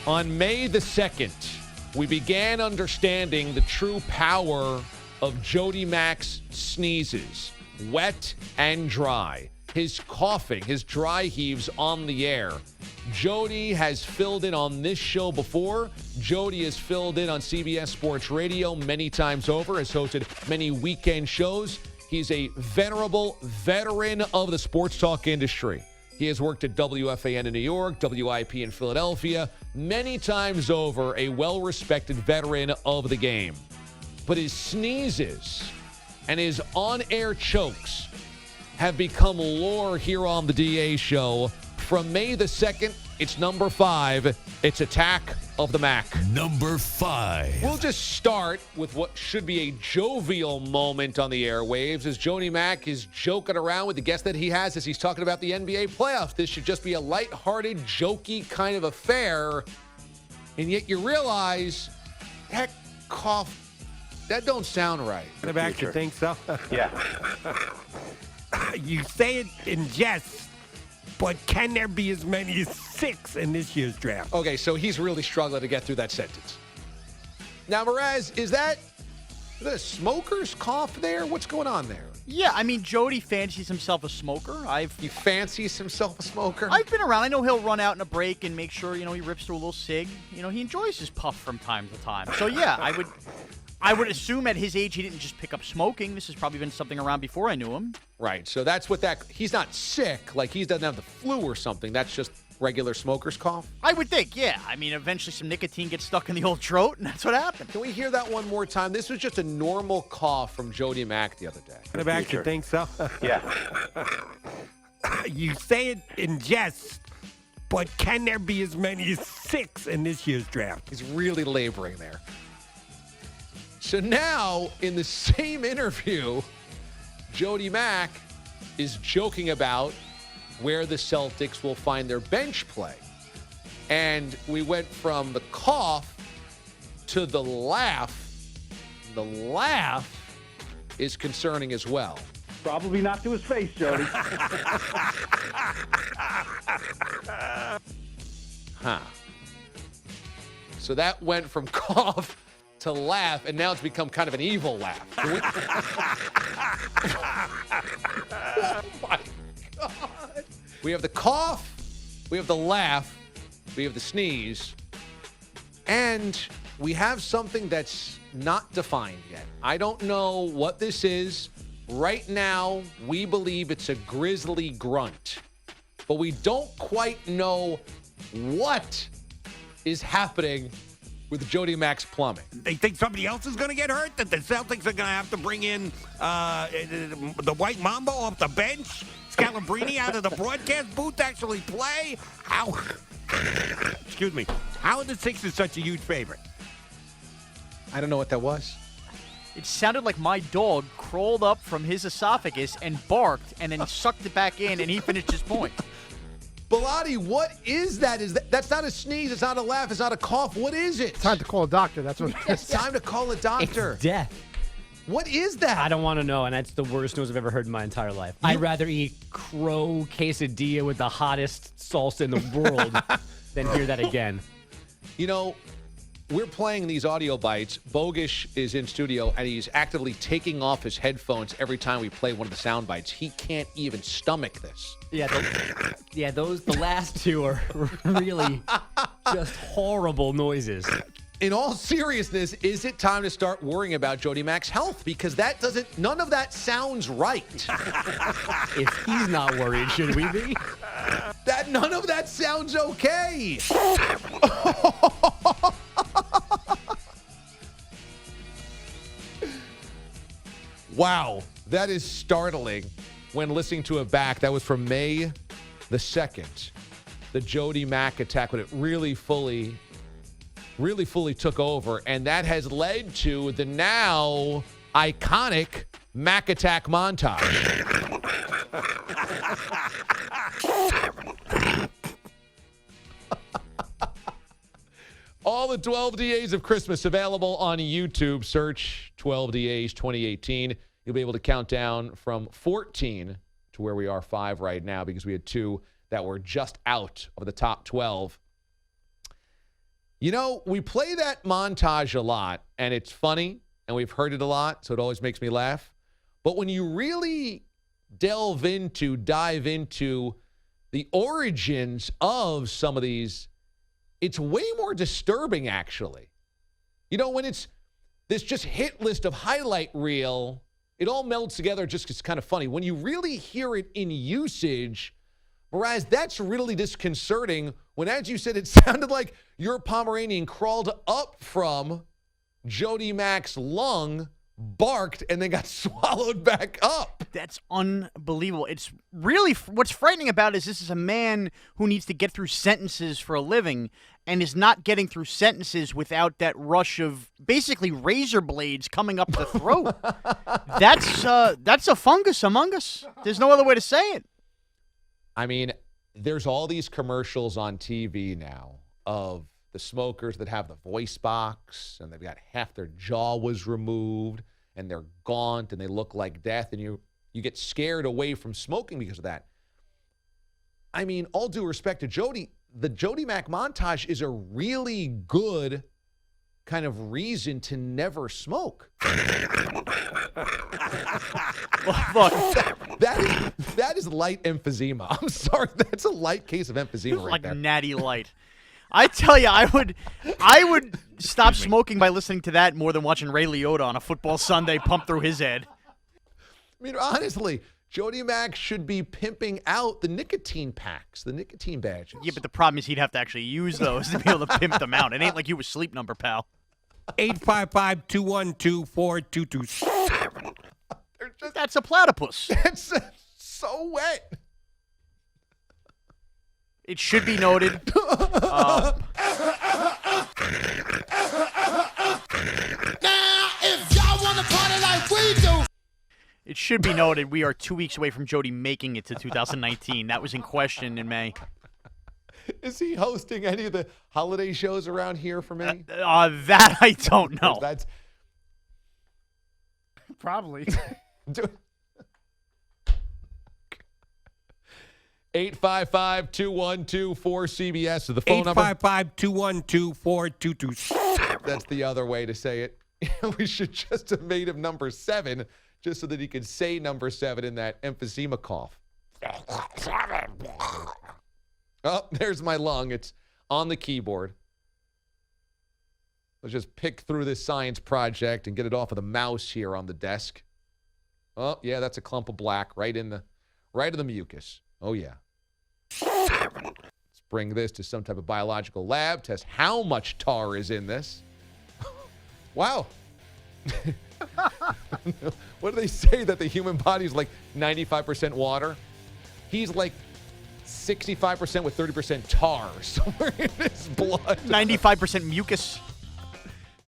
On May the 2nd, we began understanding the true power of Jody Mack's sneezes, wet and dry. His coughing, his dry heaves on the air. Jody has filled in on this show before. Jody has filled in on CBS Sports Radio many times over, has hosted many weekend shows. He's a venerable veteran of the sports talk industry. He has worked at WFAN in New York, WIP in Philadelphia, many times over, a well-respected veteran of the game. But his sneezes and his on-air chokes have become lore here on the DA show. From May the 2nd, it's number 5. It's Attack of the Mac. Number 5. We'll just start with what should be a jovial moment on the airwaves as Jody Mack is joking around with the guest that he has as he's talking about the NBA playoffs. This should just be a lighthearted, jokey kind of affair. And yet you realize that cough, that don't sound right. I actually think so. Yeah. You say it in jest, but can there be as many as 6 in this year's draft? Okay, so he's really struggling to get through that sentence. Now, Mraz, is that a smoker's cough there? What's going on there? Yeah, I mean, Jody fancies himself a smoker. He fancies himself a smoker? I've been around. I know he'll run out in a break and make sure, he rips through a little cig. He enjoys his puff from time to time. So, yeah, I would assume at his age he didn't just pick up smoking. This has probably been something around before I knew him. Right. So that's what he's not sick, like he doesn't have the flu or something. That's just regular smoker's cough? I would think, yeah. I mean, eventually some nicotine gets stuck in the old throat, and that's what happened. Can we hear that one more time? This was just a normal cough from Jody Mack the other day. I actually think so. Yeah. You say it in jest, but can there be as many as 6 in this year's draft? He's really laboring there. So now, in the same interview, Jody Mack is joking about where the Celtics will find their bench play. And we went from the cough to the laugh. The laugh is concerning as well. Probably not to his face, Jody. Huh. So that went from cough to laugh, and now it's become kind of an evil laugh. Oh, my God. We have the cough, we have the laugh, we have the sneeze, and we have something that's not defined yet. I don't know what this is. Right now, we believe it's a grisly grunt, but we don't quite know what is happening with Jody Mack's plumbing. They think somebody else is going to get hurt? That the Celtics are going to have to bring in the White Mambo off the bench? Scalabrini out of the broadcast booth to actually play? How? Excuse me. How are the Sixers such a huge favorite? I don't know what that was. It sounded like my dog crawled up from his esophagus and barked and then sucked it back in, and he finished his point. Bilotti, what is that? That's not a sneeze. It's not a laugh. It's not a cough. What is it? Time to call a doctor. That's what it is. It's time to call a doctor. It's death. What is that? I don't want to know, and that's the worst news I've ever heard in my entire life. I'd rather eat crow quesadilla with the hottest salsa in the world than hear that again. We're playing these audio bites. Bogish is in studio, and he's actively taking off his headphones every time we play one of the sound bites. He can't even stomach this. Yeah, the last two are really just horrible noises. In all seriousness, is it time to start worrying about Jody Mack's health? Because none of that sounds right. If he's not worried, should we be? None of that sounds okay. Wow, that is startling when listening to it back. That was from May the 2nd. The Jody Mack attack, when it really fully took over. And that has led to the now iconic Mack attack montage. All the 12 DAs of Christmas available on YouTube. Search 12 DAs 2018. You'll be able to count down from 14 to where we are 5 right now, because we had 2 that were just out of the top 12. You know, we play that montage a lot, and it's funny, and we've heard it a lot, so it always makes me laugh. But when you really dive into the origins of some of these, it's way more disturbing, actually. You know, when it's this just hit list of highlight reel, it all melts together just 'cause it's kind of funny. When you really hear it in usage, whereas that's really disconcerting when, as you said, it sounded like your Pomeranian crawled up from Jody Mack's lung, barked, and then got swallowed back up. That's unbelievable. It's really what's frightening about it is this is a man who needs to get through sentences for a living and is not getting through sentences without that rush of basically razor blades coming up the throat. That's a fungus among us. There's no other way to say it. I mean, there's all these commercials on TV now of the smokers that have the voice box and they've got half their jaw was removed and they're gaunt and they look like death, and you get scared away from smoking because of that. I mean, all due respect to Jody, the Jody Mack montage is a really good kind of reason to never smoke. Look, that is light emphysema. I'm sorry, that's a light case of emphysema right like there. Natty Light. I tell you, I would stop smoking by listening to that more than watching Ray Liotta on a football Sunday pump through his head. I mean, honestly, Jody Mack should be pimping out the nicotine packs, the nicotine badges. Yeah, but the problem is he'd have to actually use those to be able to pimp them out. It ain't like you a sleep number, pal. 855-212-4227. That's a platypus. It's so wet. It should be noted. It should be noted we are 2 weeks away from Jody making it to 2019. That was in question in May. Is he hosting any of the holiday shows around here for me? That I don't know. That's Probably. 855-212-4CBS is the phone number. 855-212-4227. That's the other way to say it. We should just have made him number 7 just so that he could say number 7 in that emphysema cough. Oh, there's my lung. It's on the keyboard. Let's just pick through this science project and get it off of the mouse here on the desk. Oh, yeah, that's a clump of black right in the mucus. Oh, yeah. Let's bring this to some type of biological lab, test how much tar is in this. Wow. What do they say, that the human body is like 95% water? He's like 65% with 30% tar somewhere in his blood. 95% mucus.